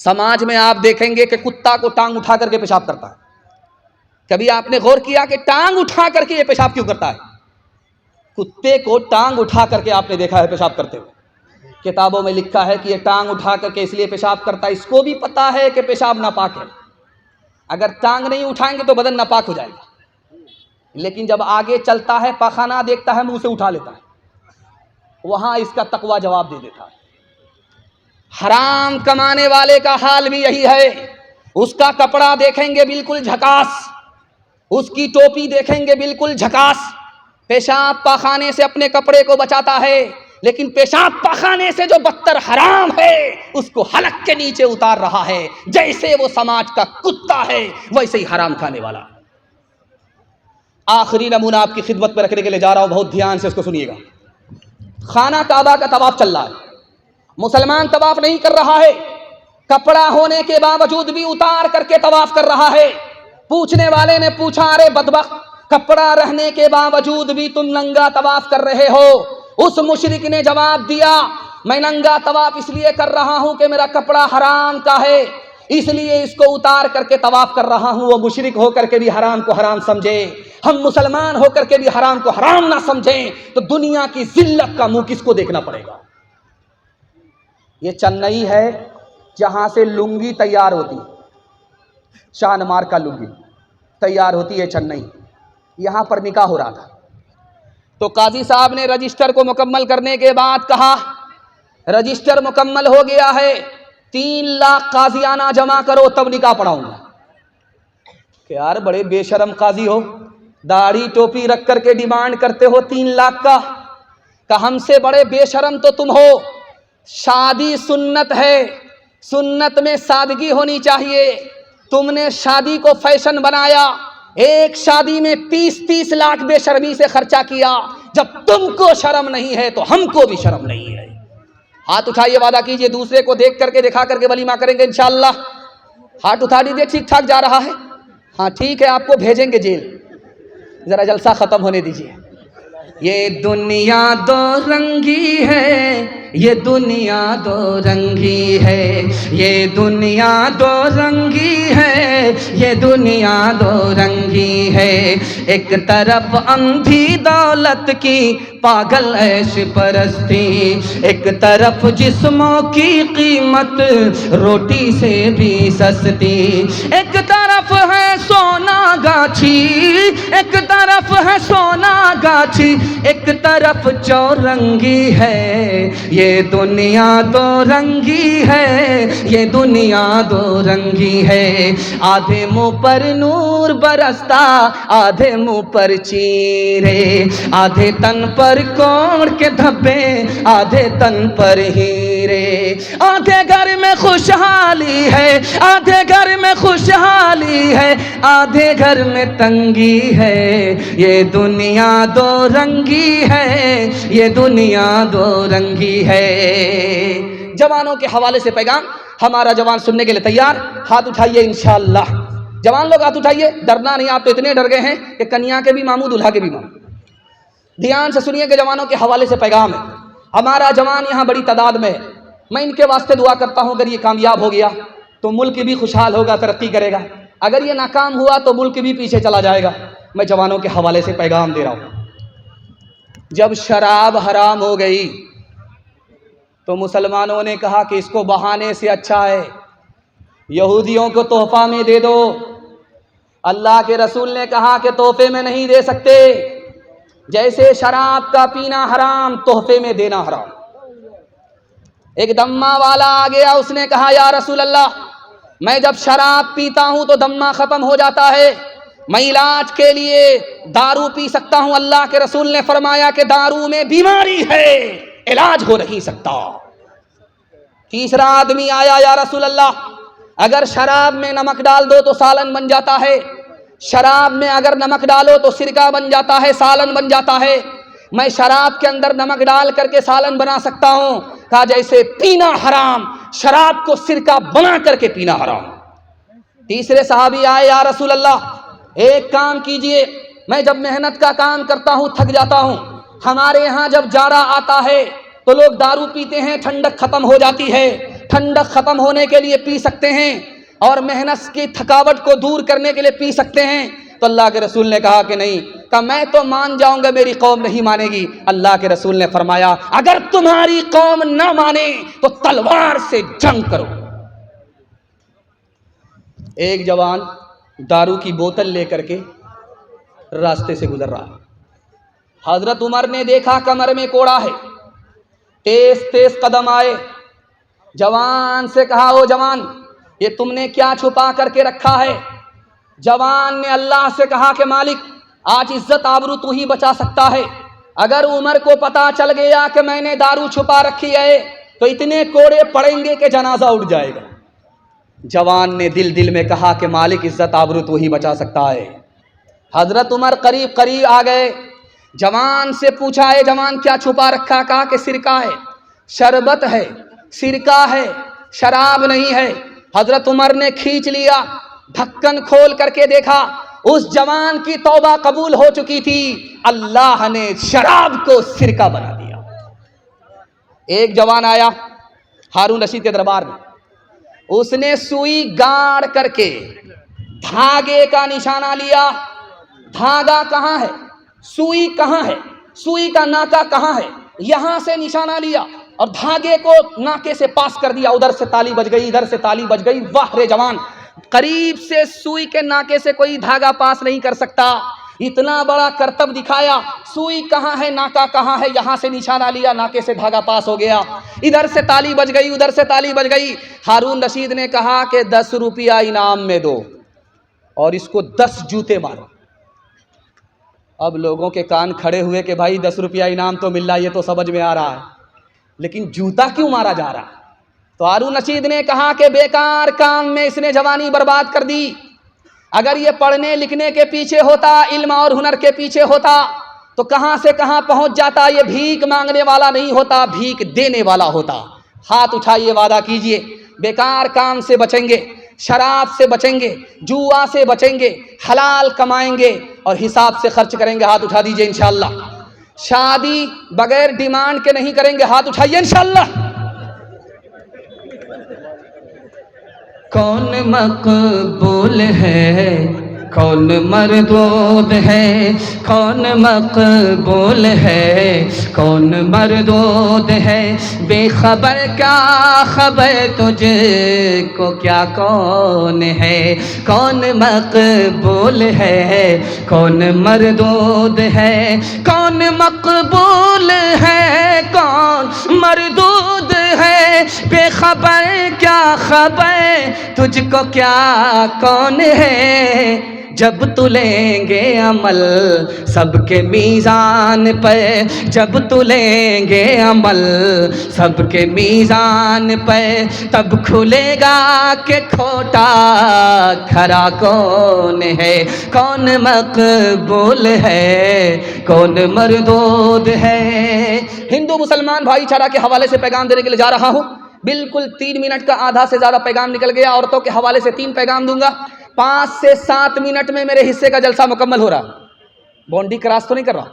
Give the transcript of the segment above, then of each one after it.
سماج میں آپ دیکھیں گے کہ کتا کو ٹانگ اٹھا کر کے پیشاب کرتا ہے. کبھی آپ نے غور کیا کہ ٹانگ اٹھا کر کے یہ پیشاب کیوں کرتا ہے؟ کتے کو ٹانگ اٹھا کر کے آپ نے دیکھا ہے پیشاب کرتے ہوئے. کتابوں میں لکھا ہے کہ یہ ٹانگ اٹھا کر کے اس لیے پیشاب کرتا ہے، اس کو بھی پتا ہے کہ پیشاب ناپاک ہے. اگر ٹانگ نہیں اٹھائیں گے تو بدن ناپاک ہو جائے گا. لیکن جب آگے چلتا ہے، پاخانہ دیکھتا ہے، منہ سے اٹھا لیتا ہے. وہاں اس کا تقویٰ جواب دے دیتا ہے. حرام کمانے والے کا حال بھی یہی ہے. اس کا کپڑا دیکھیں گے بالکل جھکاس، اس کی ٹوپی دیکھیں گے بالکل جھکاس. پیشاب پاخانے سے اپنے کپڑے کو بچاتا ہے، لیکن پیشاب پاخانے سے جو بدتر حرام ہے اس کو حلق کے نیچے اتار رہا ہے. جیسے وہ سماج کا کتا ہے ویسے ہی حرام کھانے والا. آخری نمونہ آپ کی خدمت میں رکھنے کے لیے جا رہا ہوں، بہت دھیان سے اس کو سنیے گا. خانہ کعبہ کا طواف چل رہا ہے، مسلمان طواف نہیں کر رہا ہے، کپڑا ہونے کے باوجود بھی اتار کر کے طواف کر رہا ہے. پوچھنے والے نے پوچھا، ارے بدبخت، کپڑا رہنے کے باوجود بھی تم ننگا طواف کر رہے ہو؟ اس مشرک نے جواب دیا، میں ننگا طواف اس لیے کر رہا ہوں کہ میرا کپڑا حرام کا ہے، اس لیے اس کو اتار کر کے طواف کر رہا ہوں. وہ مشرک ہو کر کے بھی حرام کو حرام سمجھے، ہم مسلمان ہو کر کے بھی حرام کو حرام نہ سمجھیں تو دنیا کی ذلت کا منہ کس کو دیکھنا پڑے گا؟ یہ چنئی ہے جہاں سے لنگی تیار ہوتی، شان مار کا لنگی تیار ہوتی ہے چنئی. یہاں پر نکاح ہو رہا تھا تو قاضی صاحب نے رجسٹر کو مکمل کرنے کے بعد کہا، رجسٹر مکمل ہو گیا ہے، 3 لاکھ قاضیانہ جمع کرو تب نکاح پڑھاؤں گا. کہ یار بڑے بے شرم قاضی ہو، داڑھی ٹوپی رکھ کر کے ڈیمانڈ کرتے ہو 3 لاکھ کا. کہ ہم سے بڑے بے شرم تو تم ہو. شادی سنت ہے، سنت میں سادگی ہونی چاہیے. تم نے شادی کو فیشن بنایا، ایک شادی میں 30 لاکھ بے شرمی سے خرچہ کیا. جب تم کو شرم نہیں ہے تو ہم کو بھی شرم نہیں ہے. ہاتھ اٹھائیے، وعدہ کیجئے دوسرے کو دیکھ کر کے دکھا کر کے ولیمہ کریں گے انشاءاللہ. ہاتھ اٹھا دیجئے، ٹھیک ٹھاک جا رہا ہے. ہاں ٹھیک ہے، آپ کو بھیجیں گے جیل. ذرا جلسہ ختم ہونے دیجئے. یہ دنیا دو رنگی ہے، یہ دنیا دو رنگی ہے، یہ دنیا دو رنگی ہے، یہ دنیا دو رنگی ہے. ایک طرف اندھی دولت کی پاگل عیش پرستی، ایک طرف جسموں کی قیمت روٹی سے بھی سستی. ایک طرف ہے سونا گاچھی، ایک طرف ہے سونا گاچھی، ایک طرف چورنگی ہے. یہ دنیا دو رنگی ہے، یہ دنیا دو رنگی ہے. آدھے منہ پر نور برستا، آدھے منہ پر چیرے، آدھے تن پر کوڑ کے دھبے، آدھے تن پر ہیرے. آدھے گھر میں خوشحالی ہے، آدھے گھر میں خوشحالی ہے، آدھے گھر میں تنگی ہے. یہ دنیا دو رنگی ہے، یہ دنیا دو رنگی ہے. جوانوں کے حوالے سے پیغام. ہمارا جوان سننے کے لیے تیار؟ ہاتھ اٹھائیے انشاءاللہ. جوان لوگ ہاتھ اٹھائیے. ڈرنا نہیں، آپ تو اتنے ڈر گئے ہیں کہ کنیا کے بھی ماموں دلہا کے بھی ماموں. دھیان سے سنیے کہ جوانوں کے حوالے سے پیغام ہے. ہمارا جوان یہاں بڑی تعداد میں ہے. میں ان کے واسطے دعا کرتا ہوں، اگر یہ کامیاب ہو گیا تو ملک بھی خوشحال ہوگا، ترقی کرے گا. اگر یہ ناکام ہوا تو ملک بھی پیچھے چلا جائے گا. میں جوانوں کے حوالے سے پیغام دے رہا ہوں. جب شراب حرام ہو گئی تو مسلمانوں نے کہا کہ اس کو بہانے سے اچھا ہے یہودیوں کو تحفہ میں دے دو. اللہ کے رسول نے کہا کہ تحفے میں نہیں دے سکتے. جیسے شراب کا پینا حرام، تحفے میں دینا حرام. ایک دمہ والا آ گیا، اس نے کہا یا رسول اللہ، میں جب شراب پیتا ہوں تو دمہ ختم ہو جاتا ہے، میں علاج کے لیے دارو پی سکتا ہوں. اللہ کے رسول نے فرمایا کہ دارو میں بیماری ہے، علاج ہو نہیں سکتا. تیسرا آدمی آیا، یا رسول اللہ، اگر شراب میں نمک ڈال دو تو سالن بن جاتا ہے، شراب میں اگر نمک ڈالو تو سرکہ بن جاتا ہے، سالن بن جاتا ہے، میں شراب کے اندر نمک ڈال کر کے سالن بنا سکتا ہوں. کہا جیسے پینا حرام، شراب کو سرکہ بنا کر کے پینا حرام. تیسرے صحابی آئے، یا رسول اللہ، ایک کام کیجئے، میں جب محنت کا کام کرتا ہوں تھک جاتا ہوں، ہمارے ہاں جب جاڑا آتا ہے تو لوگ دارو پیتے ہیں، ٹھنڈک ختم ہو جاتی ہے، ٹھنڈک ختم ہونے کے لیے پی سکتے ہیں اور محنت کی تھکاوٹ کو دور کرنے کے لیے پی سکتے ہیں؟ تو اللہ کے رسول نے کہا کہ نہیں، کہ میں تو مان جاؤں گا، میری قوم نہیں مانے گی۔ اللہ کے رسول نے فرمایا اگر تمہاری قوم نہ مانے تو تلوار سے جنگ کرو۔ ایک جوان دارو کی بوتل لے کر کے راستے سے گزر رہا ہے۔ حضرت عمر نے دیکھا کمر میں کوڑا ہے، تیز تیز قدم آئے، جوان سے کہا او جوان، یہ تم نے کیا چھپا کر کے رکھا ہے؟ جوان نے اللہ سے کہا کہ مالک آج عزت آبرو تو ہی بچا سکتا ہے، اگر عمر کو پتا چل گیا کہ میں نے دارو چھپا رکھی ہے تو اتنے کوڑے پڑیں گے کہ جنازہ اٹھ جائے گا۔ جوان نے دل میں کہا کہ مالک عزت آبرو تو ہی بچا سکتا ہے۔ حضرت عمر قریب آ گئے، جوان سے پوچھا ہے جوان کیا چھپا رکھا؟ کہا کہ سرکہ ہے، شربت ہے، سرکہ ہے، شراب نہیں ہے۔ حضرت عمر نے کھینچ لیا، ڈھکن کھول کر کے دیکھا، اس جوان کی توبہ قبول ہو چکی تھی، اللہ نے شراب کو سرکہ بنا دیا۔ ایک جوان آیا ہارون رشید کے دربار میں، اس نے سوئی گاڑ کر کے دھاگے کا نشانہ لیا۔ دھاگا کہاں ہے؟ سوئی کہاں ہے؟ سوئی کا ناکا کہاں ہے؟ یہاں سے نشانہ لیا اور دھاگے کو ناکے سے پاس کر دیا۔ ادھر سے تالی بج گئی، ادھر سے تالی بج گئی۔ واہ رے جوان، قریب سے سوئی کے ناکے سے کوئی دھاگا پاس نہیں کر سکتا، اتنا بڑا کرتب دکھایا۔ سوئی کہاں ہے، ناکا کہاں ہے، یہاں سے نشانہ لیا، ناکے سے دھاگا پاس ہو گیا۔ ادھر سے تالی بج گئی، ادھر سے تالی بج گئی۔ ہارون رشید نے کہا کہ 10 روپیہ انعام میں دو اور اس کو 10 جوتے مارو۔ اب لوگوں کے کان کھڑے ہوئے کہ بھائی 10 روپیہ انعام تو مل رہا ہے، یہ تو سمجھ میں آ رہا ہے، لیکن جوتا کیوں مارا جا رہا ہے؟ تو ہارون رشید نے کہا کہ بیکار کام میں اس نے جوانی برباد کر دی، اگر یہ پڑھنے لکھنے کے پیچھے ہوتا، علم اور ہنر کے پیچھے ہوتا تو کہاں سے کہاں پہنچ جاتا۔ یہ بھیک مانگنے والا نہیں ہوتا، بھیک دینے والا ہوتا۔ ہاتھ اٹھائیے، وعدہ کیجئے بیکار کام سے بچیں گے، شراب سے بچیں گے، جوا سے بچیں گے، حلال کمائیں گے اور حساب سے خرچ کریں گے۔ ہاتھ اٹھا دیجئے انشاءاللہ۔ شادی بغیر ڈیمانڈ کے نہیں کریں گے، ہاتھ اٹھائیے انشاءاللہ۔ کون مقبول ہے، کون مردود ہے، کون مقبول ہے، کون مردود ہے، بے خبر کیا خبر تجھ کو کیا کون ہے، کون مقبول ہے، کون مردود ہے، کون مقبول ہے، کون مردود ہے، بے خبر کیا خبر تجھ کو کیا کون ہے، جب تلیں گے عمل سب کے میزان پہ، جب تلیں گے عمل سب کے میزان پہ، تب کھلے گا کہ کھوٹا کھرا کون ہے، کون مقبول ہے، کون مردود ہے۔ ہندو مسلمان بھائی چارہ کے حوالے سے پیغام دینے کے لیے جا رہا ہوں۔ بالکل 3 منٹ کا آدھا سے زیادہ پیغام نکل گیا۔ عورتوں کے حوالے سے 3 پیغام دوں گا۔ 5 سے 7 منٹ میں میرے حصے کا جلسہ مکمل ہو رہا۔ باؤنڈری کراس تو نہیں کر رہا؟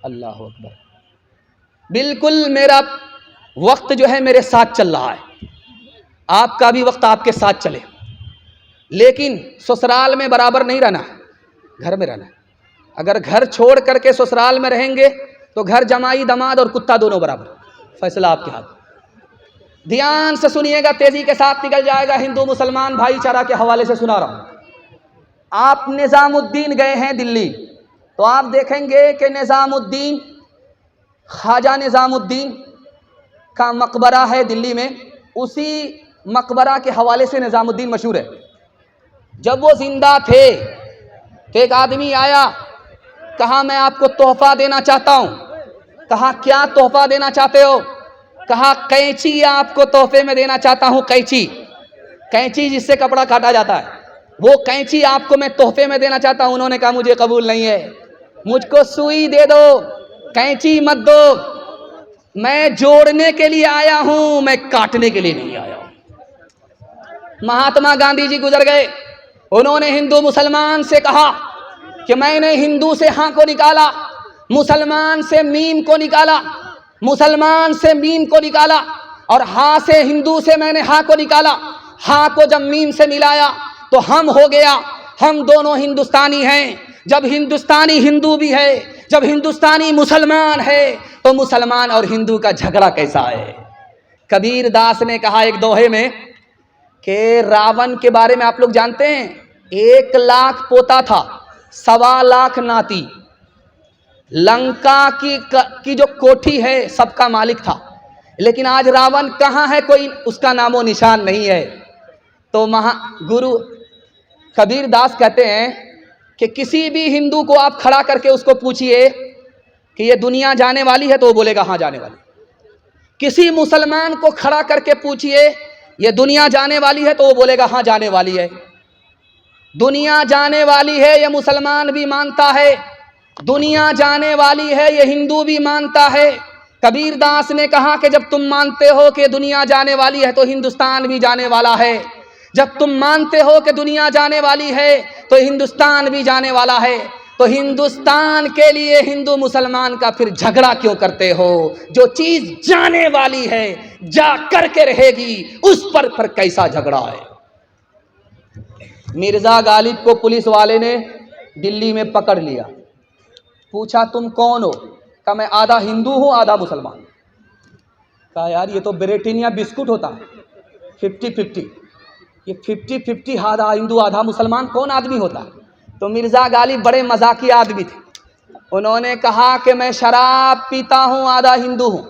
اللہ اکبر۔ بالکل میرا وقت جو ہے میرے ساتھ چل رہا ہے، آپ کا بھی وقت آپ کے ساتھ چلے، لیکن سسرال میں برابر نہیں رہنا ہے، گھر میں رہنا ہے۔ اگر گھر چھوڑ کر کے سسرال میں رہیں گے تو گھر جمائی دماد اور کتا دونوں برابر، فیصلہ آپ کے ہاتھ۔ دھیان سے سنیے گا، تیزی کے ساتھ نکل جائے گا۔ ہندو مسلمان بھائی چارہ کے حوالے سے سنا رہا ہوں۔ آپ نظام الدین گئے ہیں دلی تو آپ دیکھیں گے کہ نظام الدین، خواجہ نظام الدین کا مقبرہ ہے دلی میں، اسی مقبرہ کے حوالے سے نظام الدین مشہور ہے۔ جب وہ زندہ تھے تو ایک آدمی آیا، کہا میں آپ کو تحفہ دینا چاہتا ہوں۔ کہا کیا تحفہ دینا چاہتے ہو؟ کہا قینچی آپ کو تحفے میں دینا چاہتا ہوں۔ قینچی جس سے کپڑا کاٹا جاتا ہے، وہ قینچی آپ کو میں تحفے میں دینا چاہتا ہوں۔ انہوں نے کہا مجھے قبول نہیں ہے، مجھ کو سوئی دے دو، قینچی مت دو، میں جوڑنے کے لیے آیا ہوں، میں کاٹنے کے لیے نہیں آیا ہوں۔ مہاتما گاندھی جی گزر گئے، انہوں نے ہندو مسلمان سے کہا کہ میں نے ہندو سے ہاں کو نکالا، مسلمان سے میم کو نکالا، مسلمان سے میم کو نکالا، اور ہاں سے ہندو سے میں نے ہاں کو نکالا، ہاں کو جب میم سے ملایا تو ہم ہو گیا، ہم دونوں ہندوستانی ہیں۔ جب ہندوستانی ہندو بھی ہے، جب ہندوستانی مسلمان ہے، تو مسلمان اور ہندو کا جھگڑا کیسا ہے؟ کبیر داس نے کہا ایک دوہے میں کہ راون کے بارے میں آپ لوگ جانتے ہیں، 1,00,000 پوتا تھا، 1,25,000 ناتی، لنکا کی جو کوٹھی ہے سب کا مالک تھا، لیکن آج راون کہاں ہے؟ کوئی اس کا نام و نشان نہیں ہے۔ تو گرو کبیر داس کہتے ہیں کہ کسی بھی ہندو کو آپ کھڑا کر کے اس کو پوچھئے کہ یہ دنیا جانے والی ہے تو وہ بولے گا ہاں جانے والی۔ کسی مسلمان کو کھڑا کر کے پوچھئے یہ دنیا جانے والی ہے تو وہ بولے گا ہاں جانے والی ہے۔ دنیا جانے والی ہے یہ مسلمان بھی مانتا ہے، دنیا جانے والی ہے یہ ہندو بھی مانتا ہے۔ کبیر داس نے کہا کہ جب تم مانتے ہو کہ دنیا جانے والی ہے تو ہندوستان بھی جانے والا ہے، جب تم مانتے ہو کہ دنیا جانے والی ہے تو ہندوستان بھی جانے والا ہے، تو ہندوستان کے لیے ہندو مسلمان کا پھر جھگڑا کیوں کرتے ہو؟ جو چیز جانے والی ہے جا کر کے رہے گی، اس پر کیسا جھگڑا ہے؟ مرزا غالب کو پولیس والے نے دلی میں پکڑ لیا، پوچھا تم کون ہو؟ کہا میں آدھا ہندو ہوں آدھا مسلمان۔ کہا یار یہ تو بریٹینیا بسکٹ ہوتا ہے 50-50، یہ 50-50 آدھا ہندو آدھا مسلمان کون آدمی ہوتا ہے؟ تو مرزا غالب بڑے مذاقی آدمی تھے، انہوں نے کہا کہ میں شراب پیتا ہوں آدھا ہندو ہوں،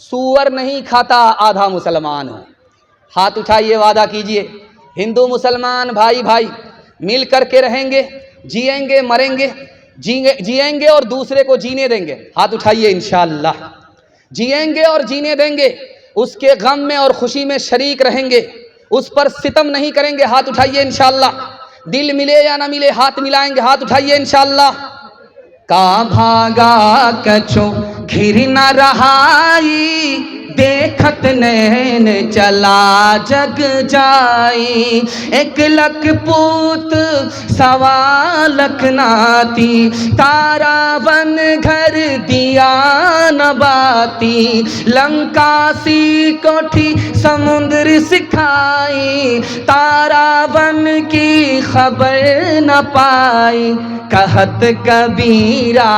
سور نہیں کھاتا آدھا مسلمان ہوں۔ ہاتھ اٹھائیے، وعدہ کیجئے ہندو مسلمان بھائی بھائی مل کر کے رہیں گے، جئیں گے مریں گے، جئیں گے اور دوسرے کو جینے دیں گے۔ ہاتھ اٹھائیے، انشاءاللہ جئیں گے اور جینے دیں گے، اس کے غم میں اور خوشی میں شریک رہیں گے، اس پر ستم نہیں کریں گے۔ ہاتھ اٹھائیے انشاءاللہ، دل ملے یا نہ ملے ہاتھ ملائیں گے۔ ہاتھ اٹھائیے انشاءاللہ۔ کا بھاگا کچھو گھر نہ رہائی، دیکھت نین چلا جگ جائی، 1,00,000 پوت 1,25,000 ناتی، تارا بن گھر دیا نہ باتی، لنکا سی کوٹھی سمندر سکھائی، تارا بن کی خبر نہ پائی، کہت کبیرا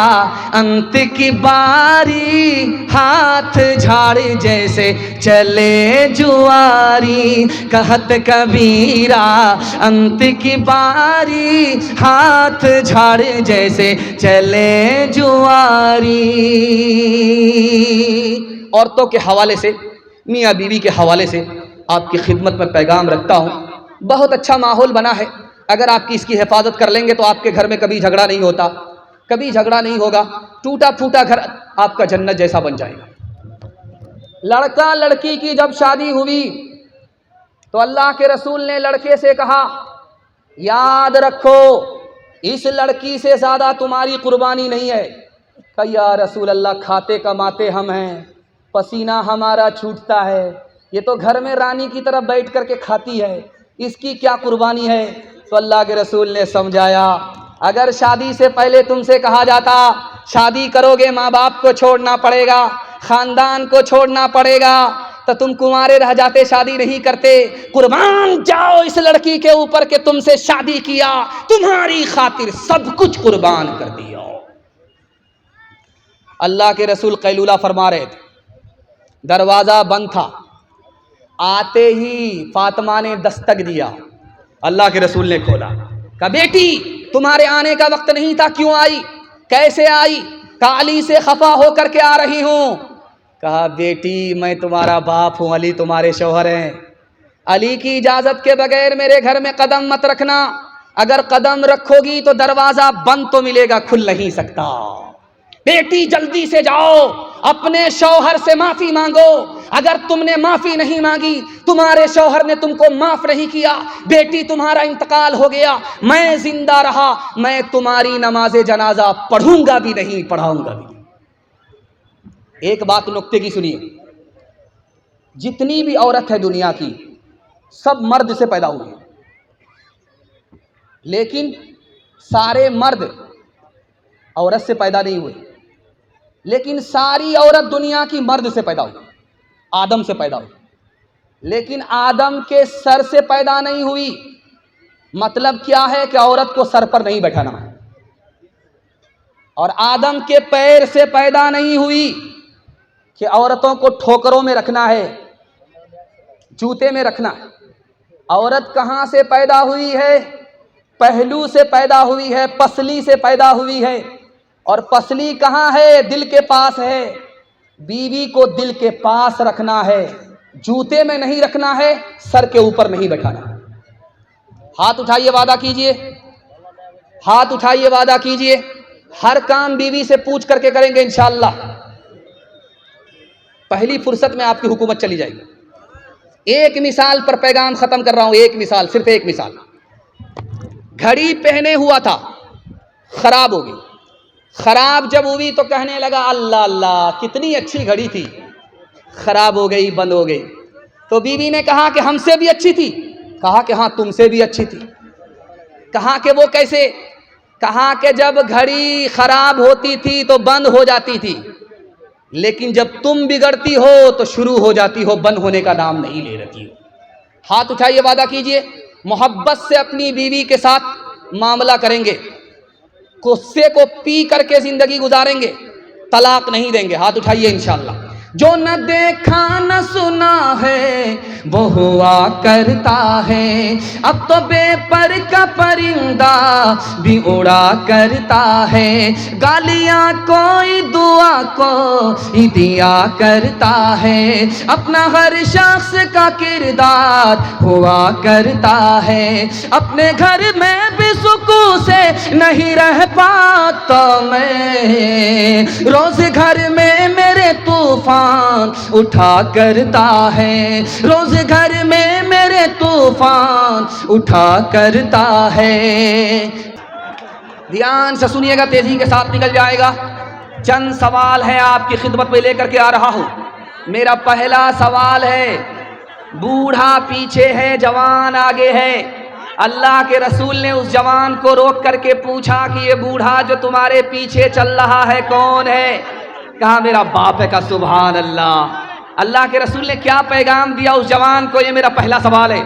انت کی باری، ہاتھ جھاڑ جیسے چلے جواری، کہت کبیرا انت کی باری، ہاتھ جھاڑ جیسے چلے جواری۔ عورتوں کے حوالے سے، میاں بیوی کے حوالے سے آپ کی خدمت میں پیغام رکھتا ہوں۔ بہت اچھا ماحول بنا ہے، اگر آپ کی اس کی حفاظت کر لیں گے تو آپ کے گھر میں کبھی جھگڑا نہیں ہوتا، کبھی جھگڑا نہیں ہوگا، ٹوٹا پھوٹا گھر آپ کا جنت جیسا بن جائے گا۔ لڑکا لڑکی کی جب شادی ہوئی تو اللہ کے رسول نے لڑکے سے کہا یاد رکھو اس لڑکی سے زیادہ تمہاری قربانی نہیں ہے۔ کہا یا رسول اللہ کھاتے کماتے ہم ہیں، پسینہ ہمارا چھوٹتا ہے، یہ تو گھر میں رانی کی طرح بیٹھ کر کے کھاتی ہے، اس کی کیا قربانی ہے؟ تو اللہ کے رسول نے سمجھایا اگر شادی سے پہلے تم سے کہا جاتا شادی کرو گے ماں باپ کو چھوڑنا پڑے گا، خاندان کو چھوڑنا پڑے گا، تو تم کنوارے رہ جاتے، شادی نہیں کرتے۔ قربان جاؤ اس لڑکی کے اوپر کہ تم سے شادی کیا، تمہاری خاطر سب کچھ قربان کر دیا۔ اللہ کے رسول قیلولہ فرما رہے تھے، دروازہ بند تھا، آتے ہی فاطمہ نے دستک دیا، اللہ کے رسول نے کھولا، کہا بیٹی تمہارے آنے کا وقت نہیں تھا، کیوں آئی، کیسے آئی؟ کہا علی سے خفا ہو کر کے آ رہی ہوں۔ کہا بیٹی میں تمہارا باپ ہوں، علی تمہارے شوہر ہیں، علی کی اجازت کے بغیر میرے گھر میں قدم مت رکھنا، اگر قدم رکھو گی تو دروازہ بند تو ملے گا، کھل نہیں سکتا۔ بیٹی جلدی سے جاؤ اپنے شوہر سے معافی مانگو، اگر تم نے معافی نہیں مانگی تمہارے شوہر نے تم کو معاف نہیں کیا، بیٹی تمہارا انتقال ہو گیا، میں زندہ رہا میں تمہاری نماز جنازہ پڑھوں گا بھی نہیں، پڑھاؤں گا بھی نہیں۔ ایک بات نکتے کی سنیے، جتنی بھی عورت ہے دنیا کی سب مرد سے پیدا ہوئی ہیں، لیکن سارے مرد عورت سے پیدا نہیں ہوئے، لیکن ساری عورت دنیا کی مرد سے پیدا ہوئی۔ آدم سے پیدا ہوئی، لیکن آدم کے سر سے پیدا نہیں ہوئی۔ مطلب کیا ہے کہ عورت کو سر پر نہیں بیٹھانا ہے، اور آدم کے پیر سے پیدا نہیں ہوئی کہ عورتوں کو ٹھوکروں میں رکھنا ہے، جوتے میں رکھنا ہے۔ عورت کہاں سے پیدا ہوئی ہے؟ پہلو سے پیدا ہوئی ہے، پسلی سے پیدا ہوئی ہے، اور پسلی کہاں ہے؟ دل کے پاس ہے۔ بیوی کو دل کے پاس رکھنا ہے، جوتے میں نہیں رکھنا ہے، سر کے اوپر نہیں بیٹھانا ہے۔ ہاتھ اٹھائیے، وعدہ کیجئے، ہاتھ اٹھائیے، وعدہ کیجئے، ہر کام بیوی سے پوچھ کر کے کریں گے انشاءاللہ۔ پہلی فرصت میں آپ کی حکومت چلی جائے گی۔ ایک مثال پر پیغام ختم کر رہا ہوں، ایک مثال، صرف ایک مثال۔ گھڑی پہنے ہوا تھا، خراب ہو گئی۔ خراب جب ہوئی تو کہنے لگا اللہ اللہ کتنی اچھی گھڑی تھی، خراب ہو گئی، بند ہو گئی۔ تو بیوی نے کہا کہ ہم سے بھی اچھی تھی، کہا کہ ہاں تم سے بھی اچھی تھی۔ کہا کہ وہ کیسے؟ کہا کہ جب گھڑی خراب ہوتی تھی تو بند ہو جاتی تھی، لیکن جب تم بگڑتی ہو تو شروع ہو جاتی ہو، بند ہونے کا نام نہیں لے رہتی ہو۔ ہاتھ اٹھائیے، وعدہ کیجئے، محبت سے اپنی بیوی کے ساتھ معاملہ کریں گے، غصے کو پی کر کے زندگی گزاریں گے، طلاق نہیں دیں گے۔ ہاتھ اٹھائیے انشاءاللہ۔ جو نہ دیکھا نہ سنا ہے وہ ہوا کرتا ہے، اب تو بے پر کا پرندہ بھی اڑا کرتا ہے، گالیاں کوئی دعا کوئی دیا کرتا ہے، اپنا ہر شخص کا کردار ہوا کرتا ہے، اپنے گھر میں بھی سکون سے نہیں رہ پاتا میں، روز گھر میں میرے طوفان اٹھا کرتا ہے، روز گھر میں میرے طوفان اٹھا کرتا ہے۔ دھیان سے سنیے گا، تیزی کے ساتھ نکل جائے گا۔ چند سوال ہے آپ کی خدمت میں لے کر کے آ رہا ہوں۔ میرا پہلا سوال ہے، بوڑھا پیچھے ہے، جوان آگے ہے۔ اللہ کے رسول نے اس جوان کو روک کر کے پوچھا کہ یہ بوڑھا جو تمہارے پیچھے چل رہا ہے کون ہے؟ کہا میرا باپ ہے۔ کا سبحان اللہ۔ اللہ کے رسول نے کیا پیغام دیا اس جوان کو؟ یہ میرا پہلا سوال ہے۔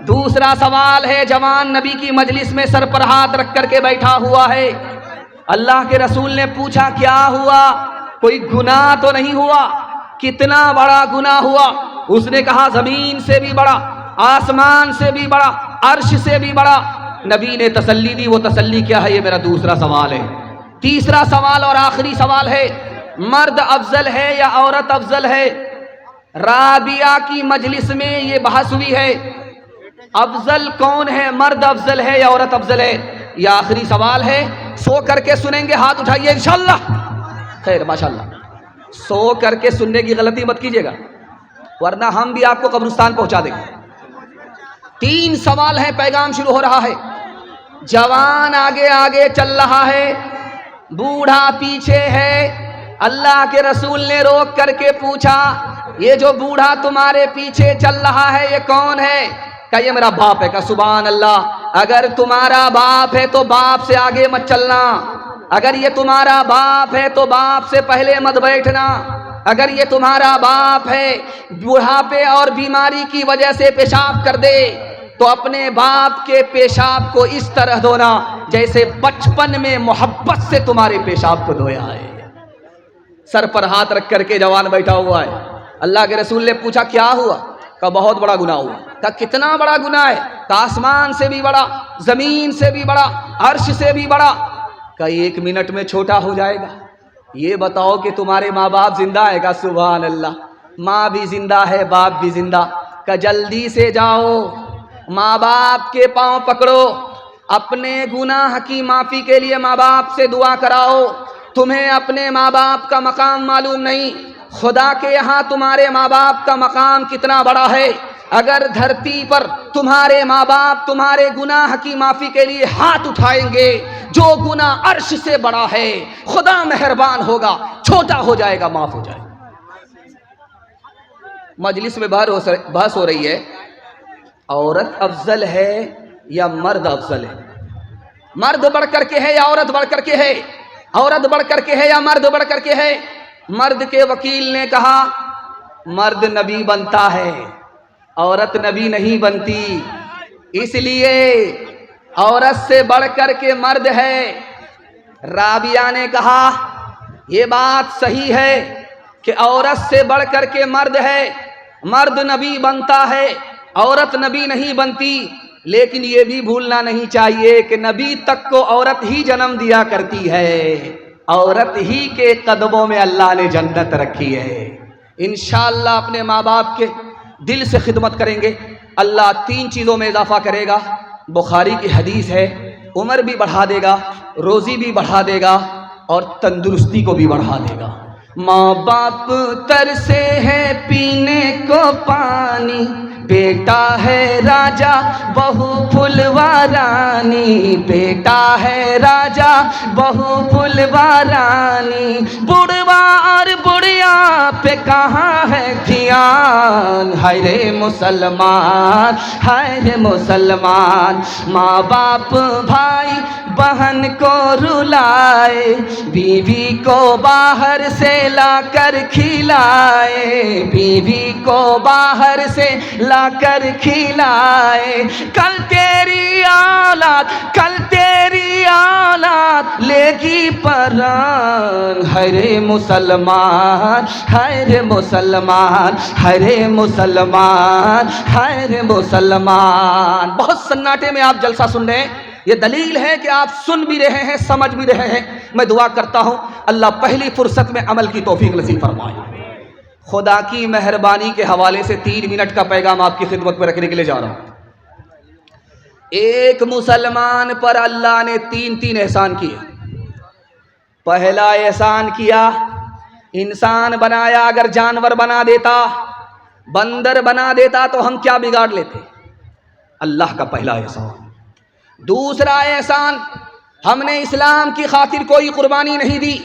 دوسرا سوال ہے، جوان نبی کی مجلس میں سر پر ہاتھ رکھ کر کے بیٹھا ہوا ہے۔ اللہ کے رسول نے پوچھا کیا ہوا؟ کوئی گناہ تو نہیں ہوا؟ کتنا بڑا گناہ ہوا؟ اس نے کہا زمین سے بھی بڑا، آسمان سے بھی بڑا، عرش سے بھی بڑا۔ نبی نے تسلی دی، وہ تسلی کیا ہے؟ یہ میرا دوسرا سوال ہے۔ تیسرا سوال اور آخری سوال ہے، مرد افضل ہے یا عورت افضل ہے؟ رابعہ کی مجلس میں یہ بحث ہوئی ہے، افضل کون ہے؟ مرد افضل ہے یا عورت افضل ہے؟ یہ آخری سوال ہے، سو کر کے سنیں گے، ہاتھ اٹھائیے انشاءاللہ۔ خیر ماشاءاللہ، سو کر کے سننے کی غلطی مت کیجیے گا ورنہ ہم بھی آپ کو قبرستان پہنچا دیں گے۔ 3 سوال ہیں، پیغام شروع ہو رہا ہے۔ جوان آگے آگے چل رہا ہے، بوڑھا پیچھے ہے۔ اللہ کے رسول نے روک کر کے پوچھا یہ جو بوڑھا تمہارے پیچھے چل رہا ہے یہ کون ہے؟ کہ یہ میرا باپ ہے۔ کا سبحان اللہ۔ اگر تمہارا باپ ہے تو باپ سے آگے مت چلنا، اگر یہ تمہارا باپ ہے تو باپ سے پہلے مت بیٹھنا، اگر یہ تمہارا باپ ہے بوڑھاپے اور بیماری کی وجہ سے پیشاب کر دے تو اپنے باپ کے پیشاب کو اس طرح دھونا جیسے بچپن میں محبت سے تمہارے پیشاب کو دھویا ہے۔ سر پر ہاتھ رکھ کر کے جوان بیٹھا ہوا ہے۔ اللہ کے رسول نے پوچھا کیا ہوا؟ کہا بہت بڑا گناہ ہوا۔ کہا کتنا بڑا گناہ ہے؟ کہا آسمان سے بھی بڑا، زمین سے بھی بڑا، عرش سے بھی بڑا۔ کہا 1 منٹ میں چھوٹا ہو جائے گا؟ یہ بتاؤ کہ تمہارے ماں باپ زندہ ہے؟ کہا سبحان اللہ، ماں بھی زندہ ہے، باپ بھی زندہ۔ کہا جلدی سے جاؤ، ماں باپ کے پاؤں پکڑو، اپنے گناہ کی معافی کے لیے ماں باپ سے دعا کراؤ۔ تمہیں اپنے ماں باپ کا مقام معلوم نہیں، خدا کے یہاں تمہارے ماں باپ کا مقام کتنا بڑا ہے۔ اگر دھرتی پر تمہارے ماں باپ تمہارے گناہ کی معافی کے لیے ہاتھ اٹھائیں گے، جو گناہ عرش سے بڑا ہے خدا مہربان ہوگا، چھوٹا ہو جائے گا، معاف ہو جائے گا۔ مجلس میں بحث ہو رہی ہے، عورت افضل ہے یا مرد افضل ہے؟ مرد بڑھ کر کے ہے یا عورت بڑھ کر کے ہے؟ عورت بڑھ کر کے ہے یا مرد بڑھ کر کے ہے؟ مرد کے وکیل نے کہا مرد نبی بنتا ہے، عورت نبی نہیں بنتی، اس لیے عورت سے بڑھ کر کے مرد ہے۔ رابعہ نے کہا یہ بات صحیح ہے کہ عورت سے بڑھ کر کے مرد ہے، مرد نبی بنتا ہے، عورت نبی نہیں بنتی، لیکن یہ بھی بھولنا نہیں چاہیے کہ نبی تک کو عورت ہی جنم دیا کرتی ہے، عورت ہی کے قدموں میں اللہ نے جنت رکھی ہے۔ انشاءاللہ اپنے ماں باپ کے دل سے خدمت کریں گے، اللہ 3 چیزوں میں اضافہ کرے گا۔ بخاری کی حدیث ہے، عمر بھی بڑھا دے گا، روزی بھی بڑھا دے گا، اور تندرستی کو بھی بڑھا دے گا۔ ماں باپ ترسے ہے پینے کو پانی، بیٹا ہے راجا بہو پھلوا رانی، بیٹا ہے راجا بہو پھلوا رانی، بڑھوا اور بڑھیا پہ کہاں ہے دھیان، ہائے رے مسلمان، ہائے رے مسلمان، ماں باپ بھائی بہن کو رلائے، بیوی کو باہر سے لا کر کھلائے، بیوی کو باہر سے لا کر کھلائے، کل تیری اولاد، کل تیری اولاد لے گی پران، ہائے رے مسلمان، ہائے رے مسلمان، ہائے رے مسلمان، ہائے رے مسلمان۔ بہت سناٹے میں آپ جلسہ سن رہے ہیں، یہ دلیل ہے کہ آپ سن بھی رہے ہیں، سمجھ بھی رہے ہیں۔ میں دعا کرتا ہوں اللہ پہلی فرصت میں عمل کی توفیق نصیب فرمائے۔ خدا کی مہربانی کے حوالے سے 3 منٹ کا پیغام آپ کی خدمت میں رکھنے کے لیے جا رہا ہوں۔ ایک مسلمان پر اللہ نے 3 احسان کیے۔ پہلا احسان کیا، انسان بنایا، اگر جانور بنا دیتا، بندر بنا دیتا تو ہم کیا بگاڑ لیتے؟ اللہ کا پہلا احسان۔ دوسرا احسان، ہم نے اسلام کی خاطر کوئی قربانی نہیں دی،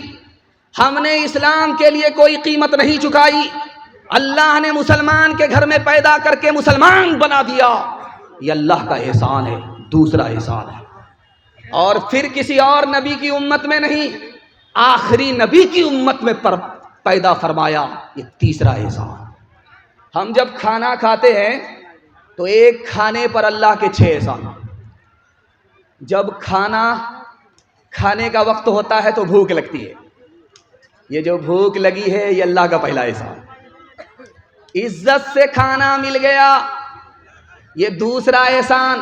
ہم نے اسلام کے لیے کوئی قیمت نہیں چکائی، اللہ نے مسلمان کے گھر میں پیدا کر کے مسلمان بنا دیا، یہ اللہ کا احسان ہے، دوسرا احسان ہے۔ اور پھر کسی اور نبی کی امت میں نہیں، آخری نبی کی امت میں پیدا فرمایا، یہ تیسرا احسان۔ ہم جب کھانا کھاتے ہیں تو ایک کھانے پر اللہ کے 6 احسان۔ جب کھانا کھانے کا وقت ہوتا ہے تو بھوک لگتی ہے، یہ جو بھوک لگی ہے یہ اللہ کا پہلا احسان۔ عزت سے کھانا مل گیا، یہ دوسرا احسان۔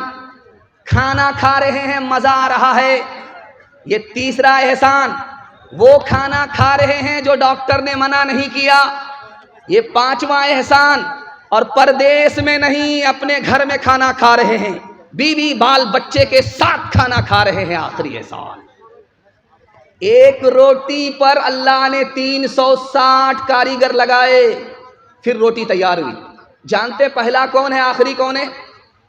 کھانا کھا رہے ہیں، مزہ آ رہا ہے، یہ تیسرا احسان۔ وہ کھانا کھا رہے ہیں جو ڈاکٹر نے منع نہیں کیا، یہ 5واں احسان۔ اور پردیس میں نہیں، اپنے گھر میں کھانا کھا رہے ہیں، بیوی بال بچے کے ساتھ کھانا کھا رہے ہیں، آخری احسان۔ ایک روٹی پر اللہ نے 360 کاریگر لگائے، پھر روٹی تیار ہوئی۔ جانتے پہلا کون ہے، آخری کون ہے؟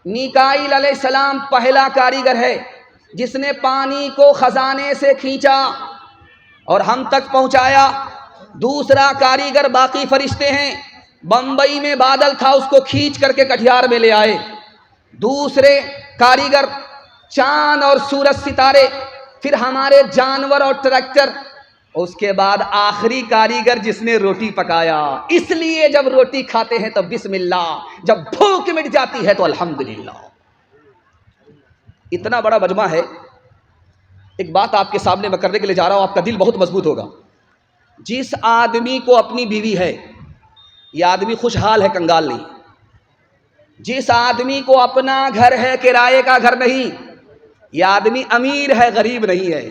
میکائیل علیہ السلام پہلا کاریگر ہے جس نے پانی کو خزانے سے کھینچا اور ہم تک پہنچایا۔ دوسرا کاریگر باقی فرشتے ہیں، بمبئی میں بادل تھا، اس کو کھینچ کر کے کٹھیار میں لے آئے۔ دوسرے کاریگر چاند اور سورج ستارے، پھر ہمارے جانور اور ٹریکٹر، اس کے بعد آخری کاریگر جس نے روٹی پکایا۔ اس لیے جب روٹی کھاتے ہیں تو بسم اللہ، جب بھوک مٹ جاتی ہے تو الحمدللہ۔ اتنا بڑا مجمع ہے، ایک بات آپ کے سامنے میں کرنے کے لیے جا رہا ہوں، آپ کا دل بہت مضبوط ہوگا۔ جس آدمی کو اپنی بیوی ہے، یہ آدمی خوشحال ہے، کنگال نہیں۔ جس آدمی کو اپنا گھر ہے، کرائے کا گھر نہیں، یہ آدمی امیر ہے، غریب نہیں ہے۔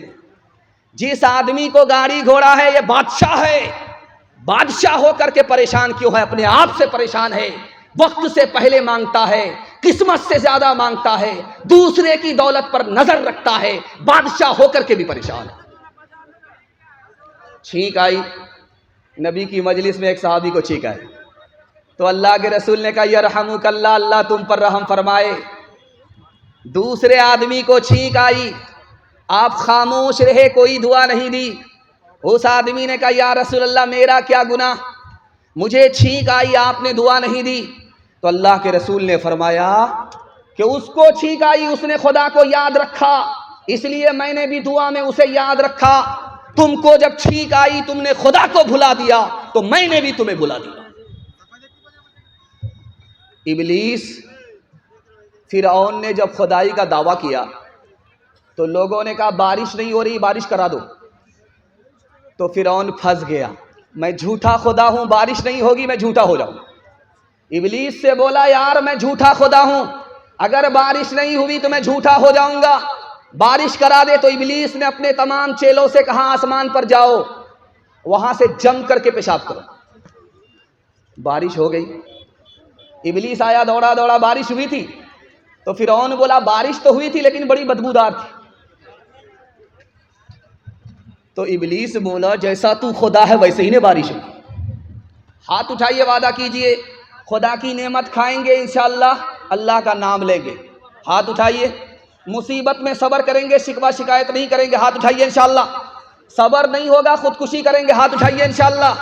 جس آدمی کو گاڑی گھوڑا ہے، یہ بادشاہ ہے۔ بادشاہ ہو کر کے پریشان کیوں ہے؟ اپنے آپ سے پریشان ہے، وقت سے پہلے مانگتا ہے، قسمت سے زیادہ مانگتا ہے، دوسرے کی دولت پر نظر رکھتا ہے، بادشاہ ہو کر کے بھی پریشان ہے۔ چھینک آئی، نبی کی مجلس میں ایک صحابی کو چھینک آئی تو اللہ کے رسول نے کہا یرحمک اللہ، اللہ تم پر رحم فرمائے۔ دوسرے آدمی کو چھینک آئی، آپ خاموش رہے، کوئی دعا نہیں دی۔ اس آدمی نے کہا یا رسول اللہ میرا کیا گناہ، مجھے چھینک آئی، آپ نے دعا نہیں دی۔ تو اللہ کے رسول نے فرمایا کہ اس کو چھینک آئی، اس نے خدا کو یاد رکھا، اس لیے میں نے بھی دعا میں اسے یاد رکھا۔ تم کو جب چھینک آئی، تم نے خدا کو بھلا دیا تو میں نے بھی تمہیں بھلا دیا۔ ابلیس فرعون نے جب خدائی کا دعویٰ کیا تو لوگوں نے کہا بارش نہیں ہو رہی، بارش کرا دو. تو فرعون پھنس گیا، میں جھوٹا خدا ہوں، بارش نہیں ہوگی میں جھوٹا ہو جاؤں. ابلیس سے بولا یار میں جھوٹا خدا ہوں، اگر بارش نہیں ہوئی تو میں جھوٹا ہو جاؤں گا، بارش کرا دے. تو ابلیس نے اپنے تمام چیلوں سے کہا آسمان پر جاؤ، وہاں سے جم کر کے پیشاب کرو. بارش ہو گئی. ابلیس آیا دوڑا دوڑا، بارش ہوئی تھی. تو فرعون بولا بارش تو ہوئی تھی لیکن بڑی بدبودار تھی. تو ابلیس بولا جیسا تو خدا ہے ویسے ہی نے بارش ہوئی. ہاتھ اٹھائیے، وعدہ کیجئے خدا کی نعمت کھائیں گے انشاءاللہ، اللہ کا نام لیں گے. ہاتھ اٹھائیے. مصیبت میں صبر کریں گے، شکوہ شکایت نہیں کریں گے. ہاتھ اٹھائیے انشاءاللہ. صبر نہیں ہوگا خودکشی کریں گے. ہاتھ اٹھائیے انشاءاللہ.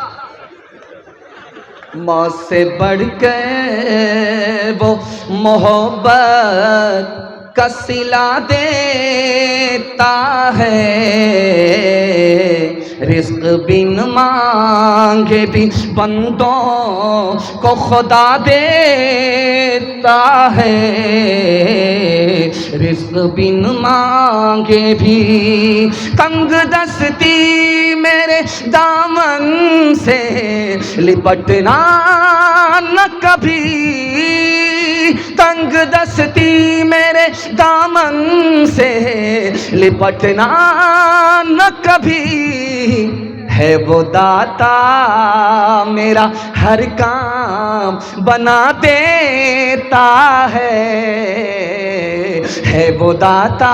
موت سے بڑھ کے وہ محبت کا صلہ دیتا ہے، رزق بن مانگے بھی بندوں کو خدا دیتا ہے، رزق بن مانگے بھی. تنگ دستی میرے دامن سے لپٹنا نہ کبھی، تنگ دستی میرے دامن سے لپٹنا نہ کبھی. ہے وہ داتا میرا ہر کام بنا دیتا ہے وہ داتا.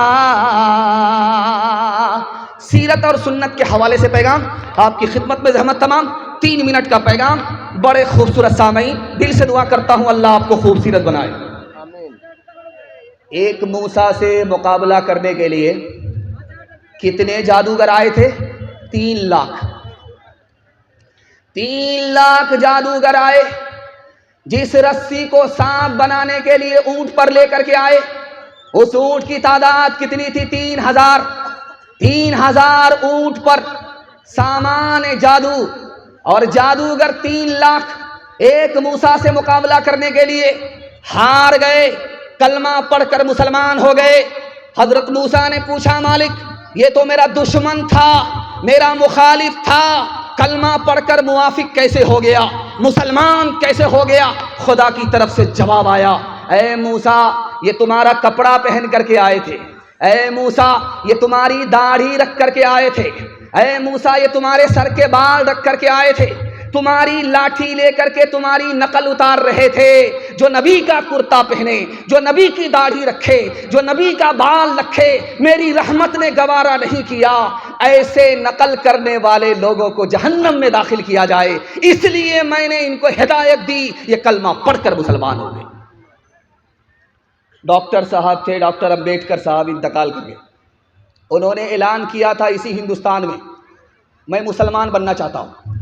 سیرت اور سنت کے حوالے سے پیغام آپ کی خدمت میں زحمت تمام. 3 منٹ کا پیغام، بڑے خوبصورت سامعین، دل سے دعا کرتا ہوں اللہ آپ کو خوبصورت بنائے. ایک موسیٰ سے مقابلہ کرنے کے لیے کتنے جادوگر آئے تھے؟ 3 لاکھ. 3 لاکھ جادوگر آئے. جس رسی کو سانپ بنانے کے لیے اونٹ پر لے کر کے آئے، اس اونٹ کی تعداد کتنی تھی؟ 3000. 3000 اونٹ پر سامان جادو، اور جادوگر 3 لاکھ. ایک موسیٰ سے مقابلہ کرنے کے لیے ہار گئے، کلمہ پڑھ کر مسلمان ہو گئے. حضرت موسیٰ نے پوچھا مالک یہ تو میرا دشمن تھا، میرا مخالف تھا، کلمہ پڑھ کر موافق کیسے ہو گیا، مسلمان کیسے ہو گیا؟ خدا کی طرف سے جواب آیا، اے موسیٰ یہ تمہارا کپڑا پہن کر کے آئے تھے، اے موسیٰ یہ تمہاری داڑھی رکھ کر کے آئے تھے، اے موسیٰ یہ تمہارے سر کے بال رکھ کر کے آئے تھے، تمہاری لاٹھی لے کر کے تمہاری نقل اتار رہے تھے. جو نبی کا کرتا پہنے، جو نبی کی داڑھی رکھے، جو نبی کا بال رکھے، میری رحمت نے گوارا نہیں کیا ایسے نقل کرنے والے لوگوں کو جہنم میں داخل کیا جائے، اس لیے میں نے ان کو ہدایت دی، یہ کلمہ پڑھ کر مسلمان ہو گئے. ڈاکٹر صاحب تھے، ڈاکٹر امبیڈکر صاحب، انتقال کر گئے. انہوں نے اعلان کیا تھا اسی ہندوستان میں مسلمان بننا چاہتا ہوں.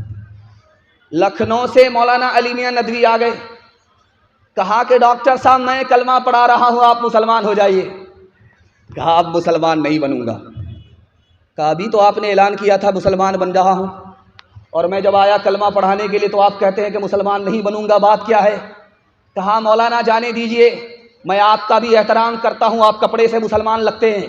لکھنؤ سے مولانا علی میاں ندوی آ گئے، کہا کہ ڈاکٹر صاحب میں کلمہ پڑھا رہا ہوں، آپ مسلمان ہو جائیے. کہا اب مسلمان نہیں بنوں گا. کہا ابھی تو آپ نے اعلان کیا تھا مسلمان بن رہا ہوں، اور میں جب آیا کلمہ پڑھانے کے لیے تو آپ کہتے ہیں کہ مسلمان نہیں بنوں گا، بات کیا ہے؟ کہا مولانا جانے دیجئے، میں آپ کا بھی احترام کرتا ہوں، آپ کپڑے سے مسلمان لگتے ہیں،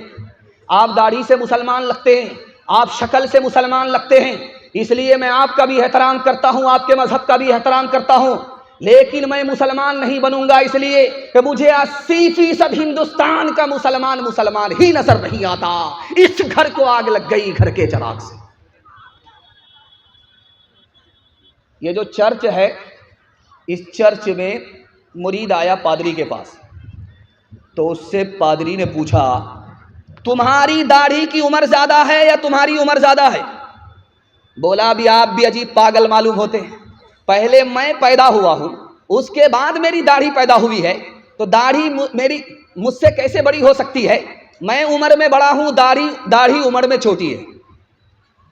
آپ داڑھی سے مسلمان لگتے ہیں، آپ شکل سے مسلمان لگتے ہیں، اس لیے میں آپ کا بھی احترام کرتا ہوں، آپ کے مذہب کا بھی احترام کرتا ہوں، لیکن میں مسلمان نہیں بنوں گا اس لیے کہ مجھے 80% ہندوستان کا مسلمان ہی نظر نہیں آتا. اس گھر کو آگ لگ گئی گھر کے چراغ سے. یہ جو چرچ ہے، اس چرچ میں مرید آیا پادری کے پاس، تو اس سے پادری نے پوچھا تمہاری داڑھی کی عمر زیادہ ہے یا تمہاری عمر زیادہ ہے؟ بولا ابھی آپ بھی عجیب پاگل معلوم ہوتے ہیں، پہلے میں پیدا ہوا ہوں، اس کے بعد میری داڑھی پیدا ہوئی ہے، تو داڑھی میری مجھ سے کیسے بڑی ہو سکتی ہے؟ میں عمر میں بڑا ہوں، داڑھی عمر میں چھوٹی ہے.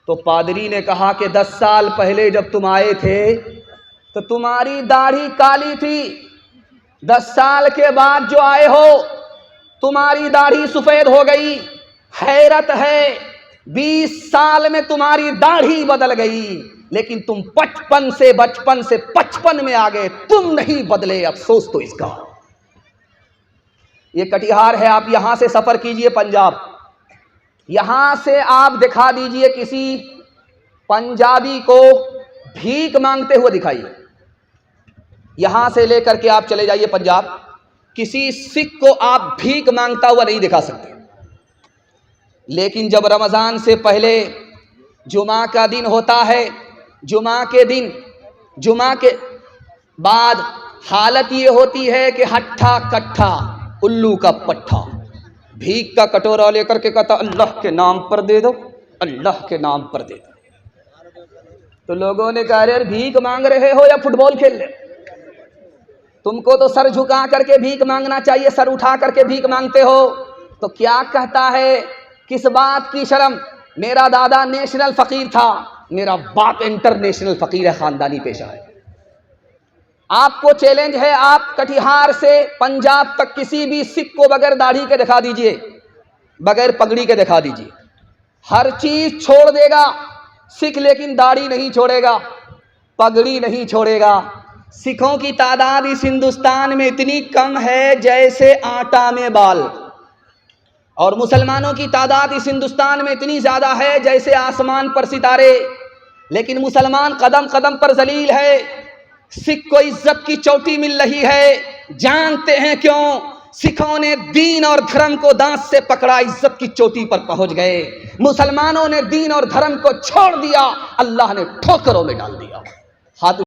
تو پادری نے کہا کہ 10 سال پہلے جب تم آئے تھے تو تمہاری داڑھی کالی تھی، 10 سال کے بعد جو آئے ہو تمہاری داڑھی سفید ہو گئی. حیرت ہے 20 سال میں تمہاری داڑھی بدل گئی. لیکن تم بچپن سے 55 میں آ گئے، تم نہیں بدلے، افسوس تو اس کا۔ یہ کٹیہار ہے، آپ یہاں سے سفر کیجئے پنجاب، یہاں سے آپ دکھا دیجئے کسی پنجابی کو بھیک مانگتے ہوئے دکھائیے، یہاں سے لے کر کے آپ چلے جائیے پنجاب، کسی سکھ کو آپ بھیک مانگتا ہوا نہیں دکھا سکتے۔ لیکن جب رمضان سے پہلے جمعہ کا دن ہوتا ہے، جمعہ کے بعد حالت یہ ہوتی ہے کہ ہٹھا کٹھا الو کا پٹھا بھیک کا کٹورا لے کر کے کہتا اللہ کے نام پر دے دو، اللہ کے نام پر دے دو۔ تو لوگوں نے کہا یار بھیک مانگ رہے ہو یا فٹ بال کھیل رہے؟ تم کو تو سر جھکا کر کے بھیک مانگنا چاہیے، سر اٹھا کر کے بھیک مانگتے ہو۔ تو کیا کہتا ہے، کس بات کی شرم؟ میرا دادا نیشنل فقیر تھا، میرا باپ انٹرنیشنل فقیر ہے، خاندانی پیشہ ہے۔ آپ کو چیلنج ہے، آپ کٹیہار سے پنجاب تک کسی بھی سکھ کو بغیر داڑھی کے دکھا دیجئے، بغیر پگڑی کے دکھا دیجئے، ہر چیز چھوڑ دے گا سکھ، لیکن داڑھی نہیں چھوڑے گا، پگڑی نہیں چھوڑے گا۔ سکھوں کی تعداد اس ہندوستان میں اتنی کم ہے جیسے آٹا میں بال، اور مسلمانوں کی تعداد اس ہندوستان میں اتنی زیادہ ہے جیسے آسمان پر ستارے، لیکن مسلمان قدم قدم پر ذلیل ہے۔ سکھ کو عزت کی چوٹی مل رہی ہے، جانتے ہیں کیوں؟ سکھوں نے دین اور دھرم کو دانت سے پکڑا، عزت کی چوٹی پر پہنچ گئے۔ مسلمانوں نے دین اور دھرم کو چھوڑ دیا، اللہ نے ٹھوکروں میں ڈال دیا۔ ہاتھ